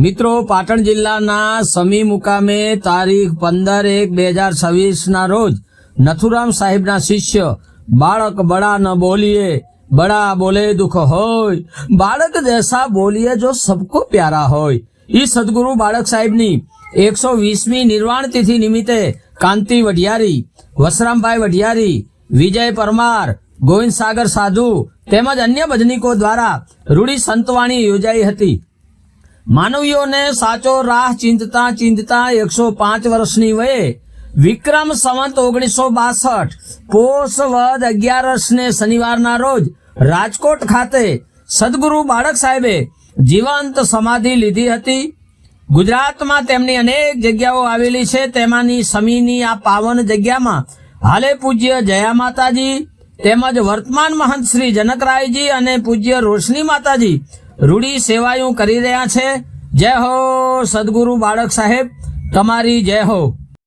મિત્રો, પાટણ જિલ્લાના સમી મુકામે તારીખ 15/1/2026 રોજ નથુરામ સાહેબના શિષ્ય બાળક બડા ન બોલીએ, બડા બોલે દુઃખ હોય, બાળક જૈસા બોલીએ જો સબકો પ્યારા હોય, ઈ સદગુરુ બાળક સાહેબની 120મી નિર્વાણ તિથિ નિમિત્તે કાંતિ વઢિયારી, વસરામભાઈ વઢિયારી, વિજય પરમાર, ગોવિંદ સાગર સાધુ તેમજ અન્ય ભજનીકો દ્વારા રૂડી સંતવાણી યોજાઈ હતી। માનવીઓને સાચો રાહ ચિંતતા ચિંતતા 105 વર્ષની વયે વિક્રમ સંવત 1962 પોષ વદ 11 શનિવારના રોજ રાજકોટ ખાતે સદગુરુ બાળક સાહેબે જીવંત સમાધિ લીધી હતી। ગુજરાતમાં તેમની અનેક જગ્યાઓ આવેલી છે, તેમાંની સમીની આ પાવન જગ્યામાં હાલે પૂજ્ય જયા માતાજી તેમજ વર્તમાન મહંત શ્રી જનકરાયજી અને પૂજ્ય રોશની માતાજી રૂડી સેવાયું કરી રહ્યા છે। જય હો સદગુરુ બાળક સાહેબ, તમારી જય હો।